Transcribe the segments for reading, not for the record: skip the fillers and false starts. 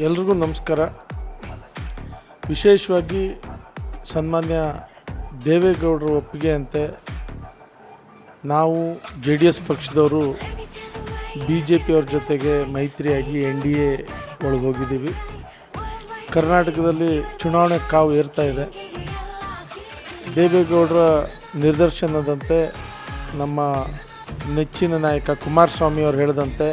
ಎಲ್ರಿಗೂ ನಮಸ್ಕಾರ. ವಿಶೇಷವಾಗಿ ಸನ್ಮಾನ್ಯ ದೇವೇಗೌಡರ ಒಪ್ಪಿಗೆಯಂತೆ ನಾವು JDS ಪಕ್ಷದವರು BJP ಅವ್ರ ಜೊತೆಗೆ ಮೈತ್ರಿಯಾಗಿ NDA ಒಳಗೆ ಹೋಗಿದ್ದೀವಿ. ಕರ್ನಾಟಕದಲ್ಲಿ ಚುನಾವಣೆ ಕಾವು ಏರ್ತಾ ಇದೆ. ದೇವೇಗೌಡರ ನಿರ್ದೇಶನದಂತೆ ನಮ್ಮ ನೆಚ್ಚಿನ ನಾಯಕ ಕುಮಾರಸ್ವಾಮಿ ಅವರು ಹೇಳಿದಂತೆ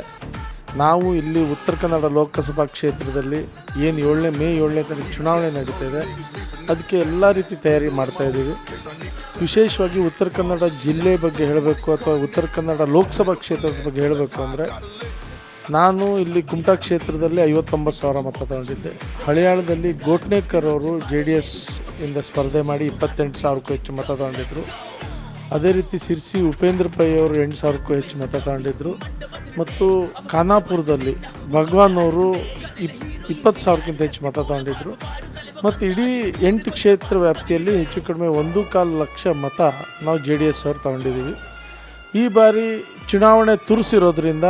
ನಾವು ಇಲ್ಲಿ ಉತ್ತರ ಕನ್ನಡ ಲೋಕಸಭಾ ಕ್ಷೇತ್ರದಲ್ಲಿ ಏನು ಮೇ 7ನೇ ತಾರೀಕು ಚುನಾವಣೆ ನಡೀತಾ ಇದೆ, ಅದಕ್ಕೆ ಎಲ್ಲ ರೀತಿ ತಯಾರಿ ಮಾಡ್ತಾಯಿದ್ದೀವಿ. ವಿಶೇಷವಾಗಿ ಉತ್ತರ ಕನ್ನಡ ಜಿಲ್ಲೆ ಬಗ್ಗೆ ಹೇಳಬೇಕು ಅಥವಾ ಉತ್ತರ ಕನ್ನಡ ಲೋಕಸಭಾ ಕ್ಷೇತ್ರದ ಬಗ್ಗೆ ಹೇಳಬೇಕು ಅಂದರೆ, ನಾನು ಇಲ್ಲಿ ಕುಮಟಾ ಕ್ಷೇತ್ರದಲ್ಲಿ 59,000 ಮತ ತಗೊಂಡಿದ್ದೆ. ಹಳಿಯಾಳದಲ್ಲಿ ಗೋಟ್ನೇಕರ್ ಅವರು JDS ಇಂದ ಸ್ಪರ್ಧೆ ಮಾಡಿ 28,000ಕ್ಕೂ ಹೆಚ್ಚು ಮತ ತಗೊಂಡಿದ್ದರು. ಅದೇ ರೀತಿ ಸಿರ್ಸಿ ಉಪೇಂದ್ರ ಪೈ ಅವರು 8,000ಕ್ಕೂ ಹೆಚ್ಚು ಮತ ತಗೊಂಡಿದ್ದರು. ಮತ್ತು ಖಾನಾಪುರದಲ್ಲಿ ಭಗವಾನ್ ಅವರು 20,000ಕ್ಕಿಂತ ಹೆಚ್ಚು ಮತ ತಗೊಂಡಿದ್ದರು. ಮತ್ತು ಇಡೀ 8 ಕ್ಷೇತ್ರ ವ್ಯಾಪ್ತಿಯಲ್ಲಿ ಹೆಚ್ಚು ಕಡಿಮೆ 1.25 ಲಕ್ಷ ಮತ ನಾವು JDS ಅವರು ತಗೊಂಡಿದ್ದೀವಿ. ಈ ಬಾರಿ ಚುನಾವಣೆ ತುರುಸಿರೋದ್ರಿಂದ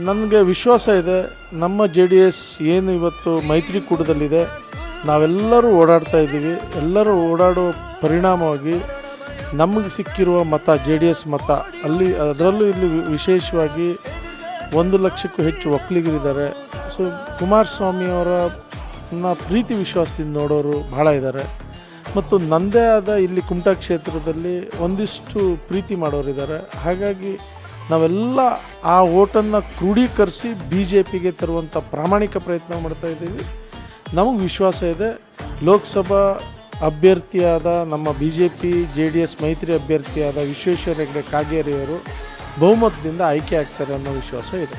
ನನಗೆ ವಿಶ್ವಾಸ ಇದೆ, ನಮ್ಮ JDS ಏನು ಇವತ್ತು ಮೈತ್ರಿಕೂಟದಲ್ಲಿದೆ, ನಾವೆಲ್ಲರೂ ಓಡಾಡ್ತಾ ಇದ್ದೀವಿ. ಎಲ್ಲರೂ ಓಡಾಡೋ ಪರಿಣಾಮವಾಗಿ ನಮಗೆ ಸಿಕ್ಕಿರುವ ಮತ JDS ಮತ ಅದರಲ್ಲೂ ಇಲ್ಲಿ ವಿಶೇಷವಾಗಿ 1 ಲಕ್ಷಕ್ಕೂ ಹೆಚ್ಚು ಒಕ್ಕಲಿಗರಿದ್ದಾರೆ. ಸೊ ಕುಮಾರಸ್ವಾಮಿಯವರನ್ನ ಪ್ರೀತಿ ವಿಶ್ವಾಸದಿಂದ ನೋಡೋರು ಭಾಳ ಇದ್ದಾರೆ. ಮತ್ತು ನನ್ನದೇ ಆದ ಇಲ್ಲಿ ಕುಮಟಾ ಕ್ಷೇತ್ರದಲ್ಲಿ ಒಂದಿಷ್ಟು ಪ್ರೀತಿ ಮಾಡೋರಿದ್ದಾರೆ. ಹಾಗಾಗಿ ನಾವೆಲ್ಲ ಆ ಓಟನ್ನು ಕ್ರೋಢೀಕರಿಸಿ BJPಗೆ ತರುವಂಥ ಪ್ರಾಮಾಣಿಕ ಪ್ರಯತ್ನ ಮಾಡ್ತಾಯಿದ್ದೀವಿ. ನಮಗೆ ವಿಶ್ವಾಸ ಇದೆ, ಲೋಕಸಭಾ ಅಭ್ಯರ್ಥಿಯಾದ ನಮ್ಮ BJP JDS ಮೈತ್ರಿ ಅಭ್ಯರ್ಥಿಯಾದ ವಿಶ್ವೇಶ್ವರ ಹೆಗಡೆ ಕಾಗೇರಿಯವರು ಬಹುಮತದಿಂದ ಆಯ್ಕೆ ಆಗ್ತಾರೆ ಅನ್ನೋ ವಿಶ್ವಾಸ ಇದೆ.